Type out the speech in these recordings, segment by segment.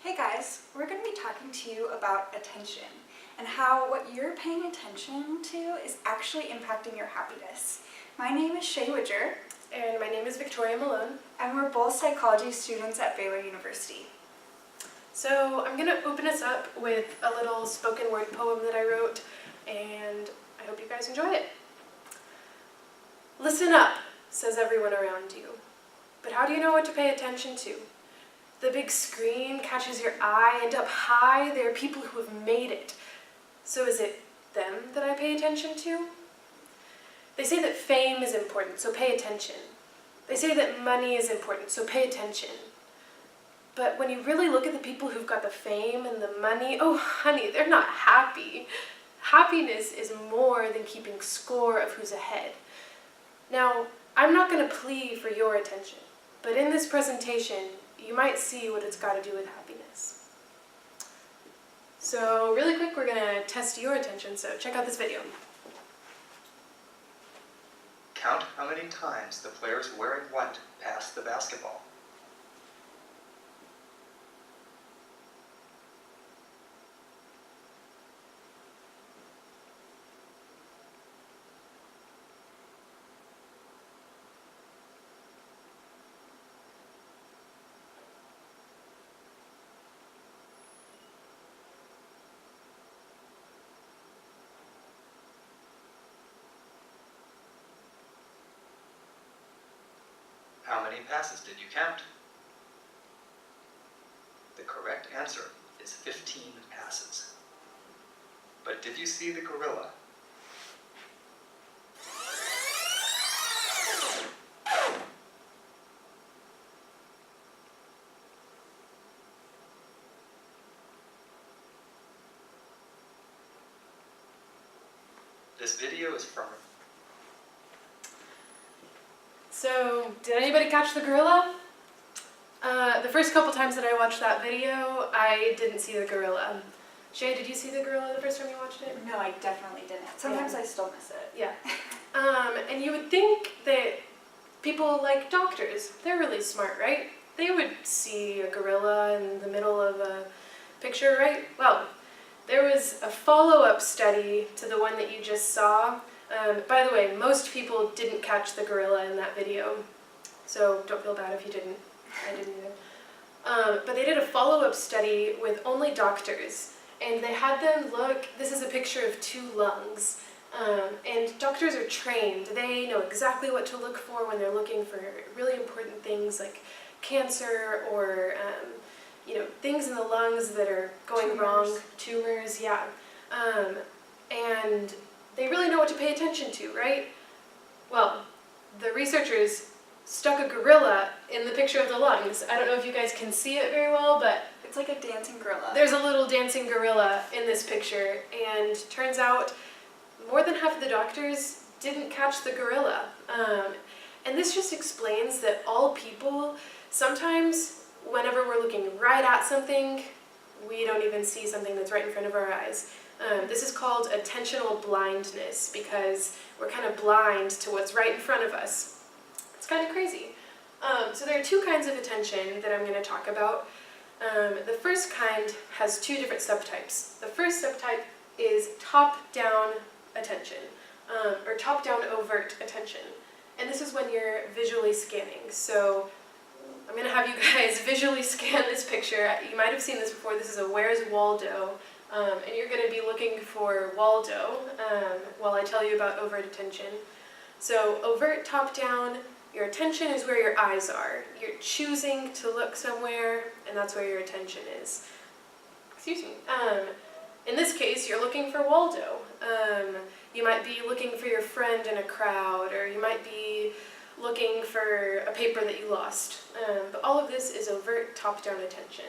Hey guys, we're going to be talking to you about attention and how what you're paying attention to is actually impacting your happiness. My name is Shay Widger. And my name is Victoria Malone. And we're both psychology students at Baylor University. So I'm going to open us up with a little spoken word poem that I wrote, and I hope you guys enjoy it. Listen up, says everyone around you. But how do you know what to pay attention to? The big screen catches your eye, and up high there are people who have made it. So is it them that I pay attention to? They say that fame is important, so pay attention. They say that money is important, so pay attention. But when you really look at the people who've got the fame and the money, oh honey, they're not happy. Happiness is more than keeping score of who's ahead. Now, I'm not going to plea for your attention, but in this presentation, you might see what it's got to do with happiness. So really quick, we're going to test your attention, so check out this video. Count how many times the players wearing white pass the basketball. How many passes did you count? The correct answer is 15 passes. But did you see the gorilla? This video is from... So, did anybody catch the gorilla? The first couple times that I watched that video, I didn't see the gorilla. Shay, did you see the gorilla the first time you watched it? No, I definitely didn't. Sometimes I still miss it. Yeah. And you would think that people like doctors, they're really smart, right? They would see a gorilla in the middle of a picture, right? Well, there was a follow-up study to the one that you just saw. By the way, most people didn't catch the gorilla in that video, so don't feel bad if you didn't. I didn't either. But they did a follow-up study with only doctors, and they had them look, this is a picture of two lungs, and doctors are trained. They know exactly what to look for when they're looking for really important things like cancer or things in the lungs that are going wrong, tumors, yeah. And they really know what to pay attention to, right? Well, the researchers stuck a gorilla in the picture of the lungs. I don't know if you guys can see it very well, but It's like a dancing gorilla. there's a little dancing gorilla in this picture, and turns out more than half of the doctors didn't catch the gorilla. And this just explains that all people, sometimes whenever we're looking right at something, we don't even see something that's right in front of our eyes. This is called attentional blindness because we're kind of blind to what's right in front of us. It's kind of crazy. So there are two kinds of attention that I'm going to talk about. The first kind has two different subtypes. The first subtype is top-down attention, or top-down overt attention. And this is when you're visually scanning. So I'm going to have you guys visually scan this picture. You might have seen this before. This is a Where's Waldo? And you're going to be looking for Waldo while I tell you about overt attention. So overt top-down, your attention is where your eyes are. You're choosing to look somewhere, and that's where your attention is. Excuse me. In this case, you're looking for Waldo. You might be looking for your friend in a crowd, or you might be looking for a paper that you lost. But all of this is overt top-down attention.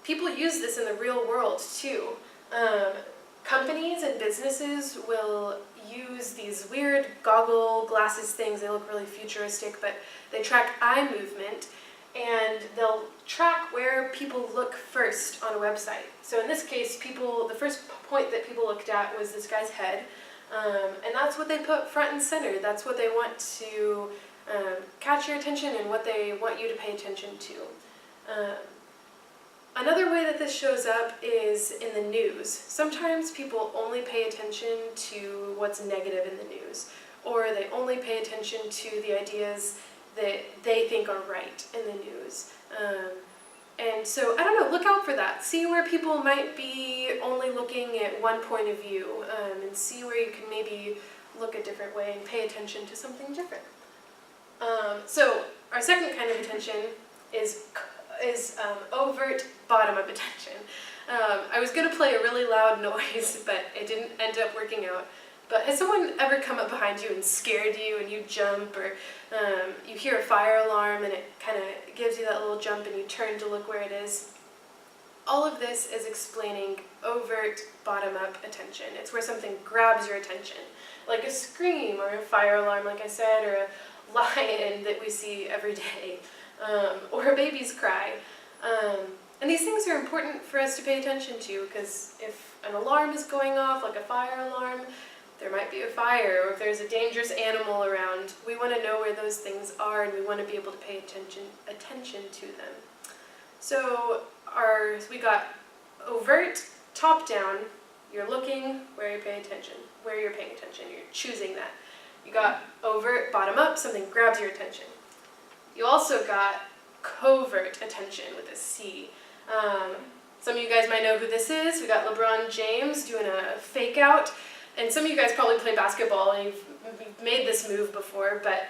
People use this in the real world too. Companies and businesses will use these weird glasses things. They look really futuristic, but they track eye movement, and they'll track where people look first on a website. So in this case, the first point that people looked at was this guy's head, and that's what they put front and center. That's what they want to catch your attention and what they want you to pay attention to. Another way that this shows up is in the news. Sometimes people only pay attention to what's negative in the news, or they only pay attention to the ideas that they think are right in the news. And so, I don't know, look out for that. See where people might be only looking at one point of view, and see where you can maybe look a different way and pay attention to something different. So, our second kind of attention is overt bottom-up attention. I was going to play a really loud noise, but it didn't end up working out. But has someone ever come up behind you and scared you and you jump, or you hear a fire alarm and it kind of gives you that little jump and you turn to look where it is? All of this is explaining overt bottom-up attention. It's where something grabs your attention, like a scream or a fire alarm, like I said, or a lion that we see every day, or a baby's cry. And these things are important for us to pay attention to, because if an alarm is going off, like a fire alarm, there might be a fire, or if there's a dangerous animal around, we want to know where those things are, and we want to be able to pay attention to them. So we got overt, top down, you're looking where you're paying attention, you're choosing that. You got overt, bottom up, something grabs your attention. You also got covert attention with a C. Some of you guys might know who this is. We got LeBron James doing a fake out. And some of you guys probably play basketball and you've made this move before, but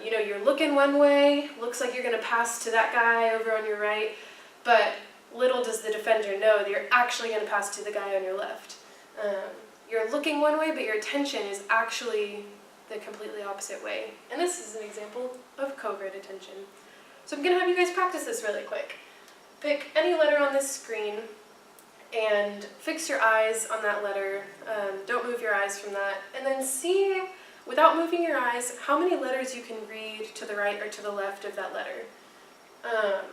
you know, you're looking one way, looks like you're going to pass to that guy over on your right, but little does the defender know that you're actually going to pass to the guy on your left. You're looking one way, but your attention is actually the completely opposite way. And this is an example of covert attention. So I'm going to have you guys practice this really quick. Pick any letter on this screen and fix your eyes on that letter. Don't move your eyes from that. And then see, without moving your eyes, how many letters you can read to the right or to the left of that letter.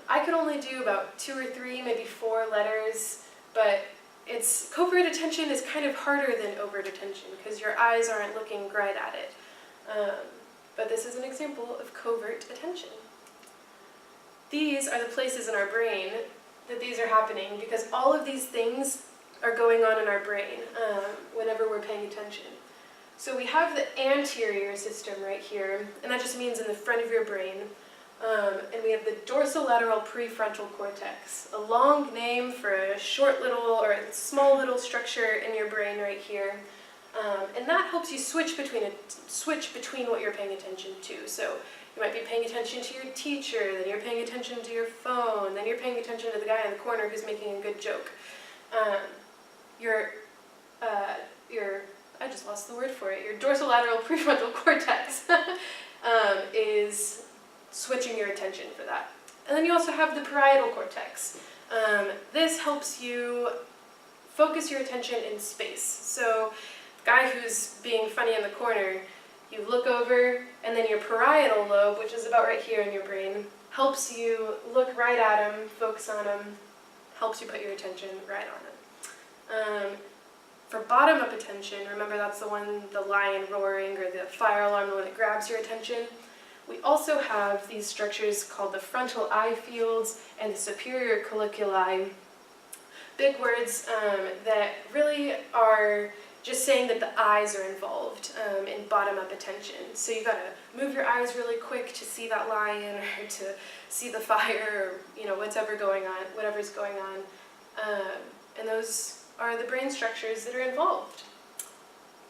I could only do about 2 or 3, maybe 4 letters, but covert attention is kind of harder than overt attention because your eyes aren't looking right at it. But this is an example of covert attention. These are the places in our brain that these are happening, because all of these things are going on in our brain whenever we're paying attention. So we have the anterior system right here, and that just means in the front of your brain. And we have the dorsolateral prefrontal cortex, a long name for a short little or a small little structure in your brain right here. And that helps you switch between what you're paying attention to. So you might be paying attention to your teacher, then you're paying attention to your phone, then you're paying attention to the guy in the corner who's making a good joke. I just lost the word for it. Your dorsolateral prefrontal cortex is switching your attention for that. And then you also have the parietal cortex. This helps you focus your attention in space. So the guy who's being funny in the corner, you look over, and then your parietal lobe, which is about right here in your brain, helps you look right at him, focus on him, helps you put your attention right on him. For bottom-up attention, remember that's the one, the lion roaring or the fire alarm, the one that grabs your attention. We also have these structures called the frontal eye fields and the superior colliculi. Big words that really are just saying that the eyes are involved in bottom-up attention. So you gotta move your eyes really quick to see that lion or to see the fire or whatever's going on. And those are the brain structures that are involved.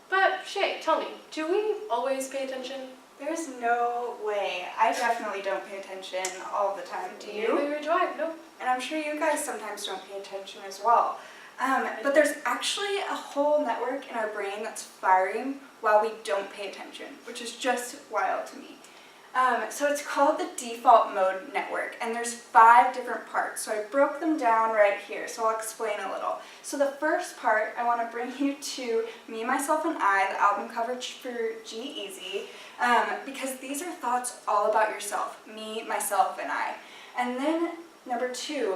But Shay, tell me, do we always pay attention? There's no way. I definitely don't pay attention all the time. Do you? Neither do I. No. And I'm sure you guys sometimes don't pay attention as well. But there's actually a whole network in our brain that's firing while we don't pay attention, which is just wild to me. So it's called the default mode network, and there's 5 different parts. So I broke them down right here, so I'll explain a little. So the first part, I want to bring you to Me, Myself, and I, the album cover for G-Eazy, because these are thoughts all about yourself, me, myself, and I. And then number 2,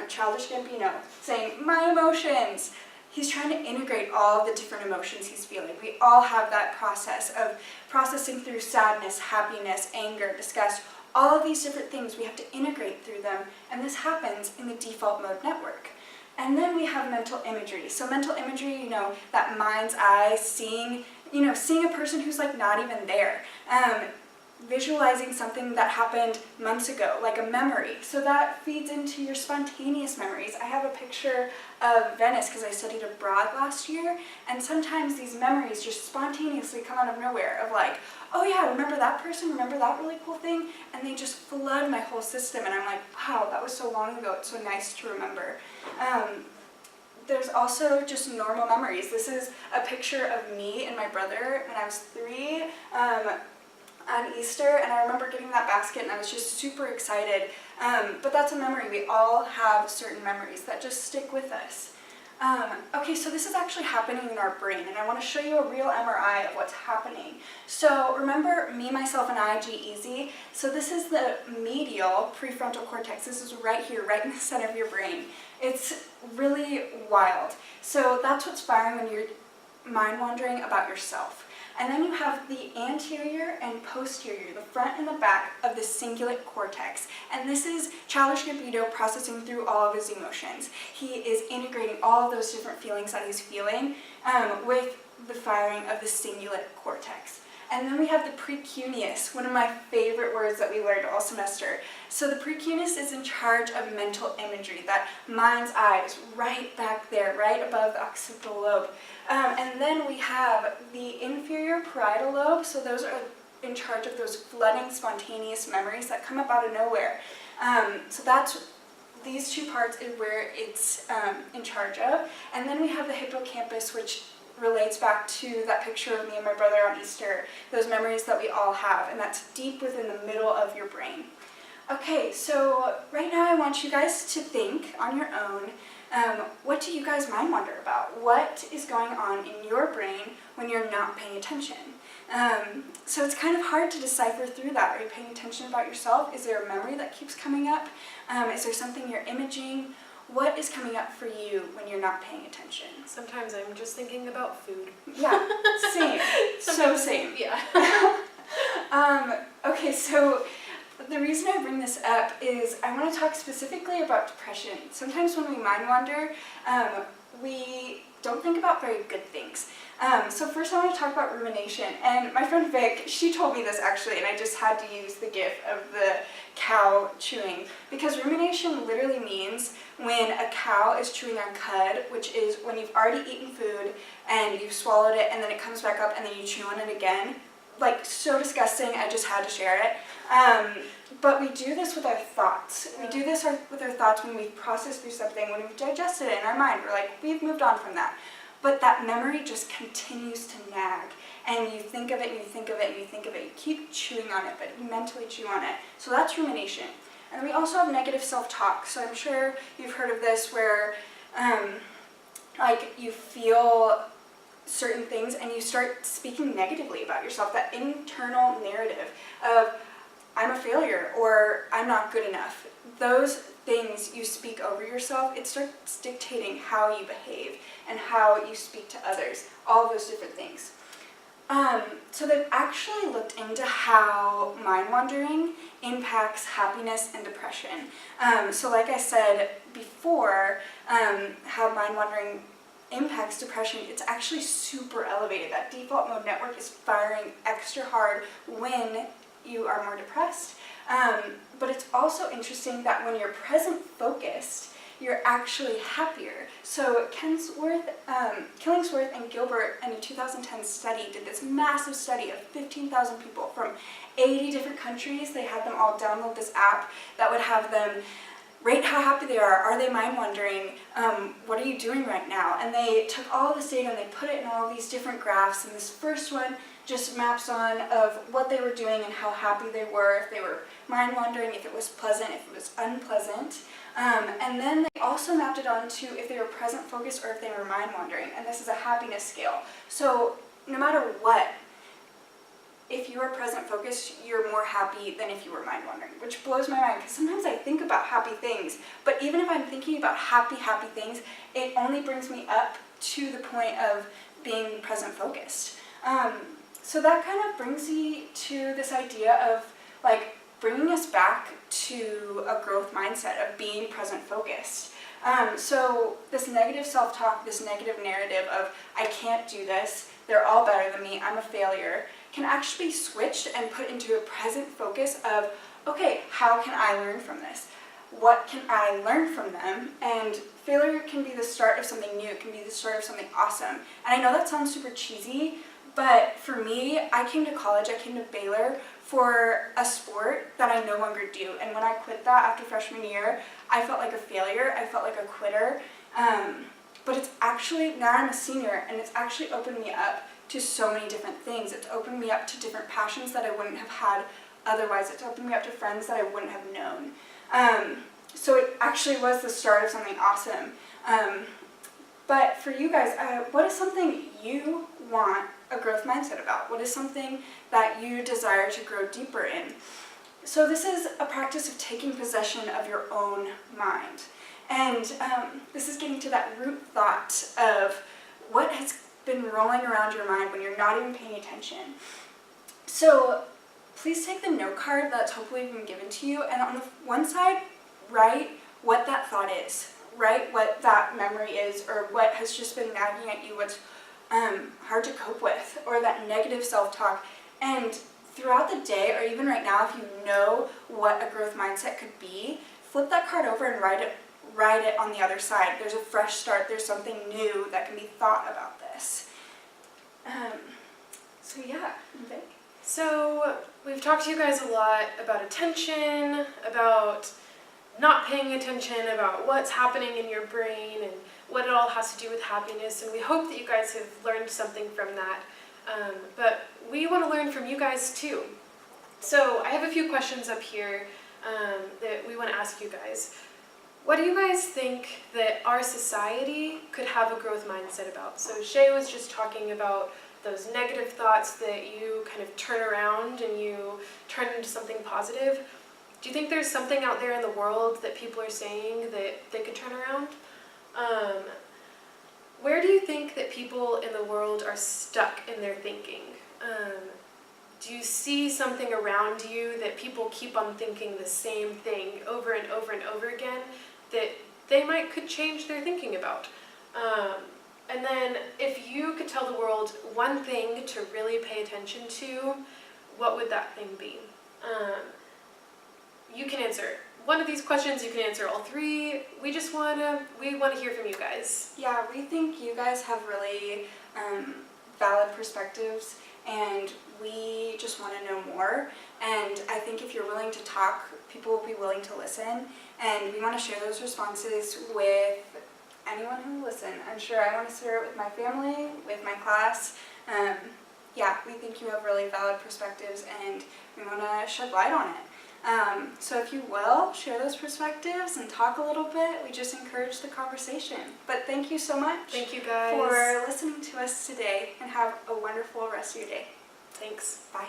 Childish Gambino, saying, my emotions. He's trying to integrate all of the different emotions he's feeling. We all have that process of processing through sadness, happiness, anger, disgust. All of these different things, we have to integrate through them, and this happens in the default mode network. And then we have mental imagery. So mental imagery, that mind's eye, seeing a person who's like not even there. Visualizing something that happened months ago, like a memory. So that feeds into your spontaneous memories. I have a picture of Venice because I studied abroad last year, and sometimes these memories just spontaneously come out of nowhere of like, oh yeah, remember that person, remember that really cool thing, and they just flood my whole system, and I'm like, wow, that was so long ago, it's so nice to remember. There's also just normal memories. This is a picture of me and my brother when I was 3, on Easter, and I remember getting that basket and I was just super excited. But that's a memory. We all have certain memories that just stick with us. Okay, so this is actually happening in our brain, and I want to show you a real MRI of what's happening. So remember me, myself, and I, G-Easy? So this is the medial prefrontal cortex. This is right here, right in the center of your brain. It's really wild. So that's what's firing when you're mind wandering about yourself. And then you have the anterior and posterior, the front and the back of the cingulate cortex. And this is Childish Gambino processing through all of his emotions. He is integrating all of those different feelings that he's feeling with the firing of the cingulate cortex. And then we have the precuneus, one of my favorite words that we learned all semester. So the precuneus is in charge of mental imagery, that mind's eye is right back there, right above the occipital lobe. And then we have the inferior parietal lobe, so those are in charge of those flooding spontaneous memories that come up out of nowhere. So that's these two parts is where it's in charge of. And then we have the hippocampus, which relates back to that picture of me and my brother on Easter, those memories that we all have, and that's deep within the middle of your brain. Okay, so right now I want you guys to think on your own, what do you guys mind wander about? What is going on in your brain when you're not paying attention? So it's kind of hard to decipher through that. Are you paying attention about yourself? Is there a memory that keeps coming up? Is there something you're imaging? What is coming up for you when you're not paying attention? Sometimes I'm just thinking about food. Yeah, same. So same. Yeah. Okay, so the reason I bring this up is I want to talk specifically about depression. Sometimes when we mind wander, we don't think about very good things. So first I want to talk about rumination. And my friend Vic, she told me this actually, and I just had to use the gif of the cow chewing. Because rumination literally means when a cow is chewing on cud, which is when you've already eaten food and you've swallowed it and then it comes back up and then you chew on it again. Like, so disgusting, I just had to share it. But we do this with our thoughts. We do this with our thoughts when we've processed through something, when we've digested it in our mind. We're like, we've moved on from that. But that memory just continues to nag. And you think of it, and you think of it, and you think of it. You keep chewing on it, but you mentally chew on it. So that's rumination. And we also have negative self-talk. So I'm sure you've heard of this where, like, you feel certain things and you start speaking negatively about yourself, that internal narrative of I'm a failure or I'm not good enough. Those things you speak over yourself, it starts dictating how you behave and how you speak to others, all those different things. So they've actually looked into how mind wandering impacts happiness and depression. So like I said before, how mind wandering impacts depression, it's actually super elevated. That default mode network is firing extra hard when you are more depressed. But it's also interesting that when you're present focused, you're actually happier. So Killingsworth and Gilbert in a 2010 study did this massive study of 15,000 people from 80 different countries. They had them all download this app that would have them rate how happy they are they mind wandering, what are you doing right now? And they took all of this data and they put it in all these different graphs, and this first one just maps on of what they were doing and how happy they were, if they were mind wandering, if it was pleasant, if it was unpleasant. And then they also mapped it onto if they were present focused or if they were mind wandering, and this is a happiness scale. So no matter what, if you are present focused, you're more happy than if you were mind wandering, which blows my mind because sometimes I think about happy things, but even if I'm thinking about happy things, it only brings me up to the point of being present focused. So that kind of brings me to this idea of like bringing us back to a growth mindset of being present focused. So this negative self-talk, this negative narrative of I can't do this, they're all better than me, I'm a failure, can actually be switched and put into a present focus of, okay, how can I learn from this? What can I learn from them? And failure can be the start of something new, it can be the start of something awesome. And I know that sounds super cheesy, but for me, I came to college, I came to Baylor for a sport that I no longer do. And when I quit that after freshman year, I felt like a failure, I felt like a quitter. But it's actually, now I'm a senior, and it's actually opened me up to so many different things. It's opened me up to different passions that I wouldn't have had otherwise. It's opened me up to friends that I wouldn't have known. So it actually was the start of something awesome. But for you guys, what is something you want a growth mindset about? What is something that you desire to grow deeper in? So this is a practice of taking possession of your own mind. And this is getting to that root thought of what has been rolling around your mind when you're not even paying attention. So please take the note card that's hopefully been given to you, and on the one side, write what that thought is. Write what that memory is, or what has just been nagging at you, what's hard to cope with, or that negative self-talk. And throughout the day, or even right now, if you know what a growth mindset could be, flip that card over and write it on the other side. There's a fresh start, there's something new that can be thought about this. So yeah, Vic? So we've talked to you guys a lot about attention, about not paying attention, about what's happening in your brain and what it all has to do with happiness, and we hope that you guys have learned something from that. But we want to learn from you guys too. So I have a few questions up here that we want to ask you guys. What do you guys think that our society could have a growth mindset about? So Shay was just talking about those negative thoughts that you kind of turn around and you turn into something positive. Do you think there's something out there in the world that people are saying that they could turn around? Where do you think that people in the world are stuck in their thinking? Do you see something around you that people keep on thinking the same thing over and over and over again that they could change their thinking about? And then if you could tell the world one thing to really pay attention to, what would that thing be? You can answer one of these questions, you can answer all three. We want to hear from you guys. Yeah, we think you guys have really valid perspectives, and we just want to know more. And I think if you're willing to talk, people will be willing to listen, and we want to share those responses with anyone who will listen. I'm sure I want to share it with my family, with my class. Yeah, we think you have really valid perspectives, and we want to shed light on it. So if you will, share those perspectives and talk a little bit. We just encourage the conversation. But thank you so much. Thank you guys for listening to us today, and have a wonderful rest of your day. Thanks. Bye.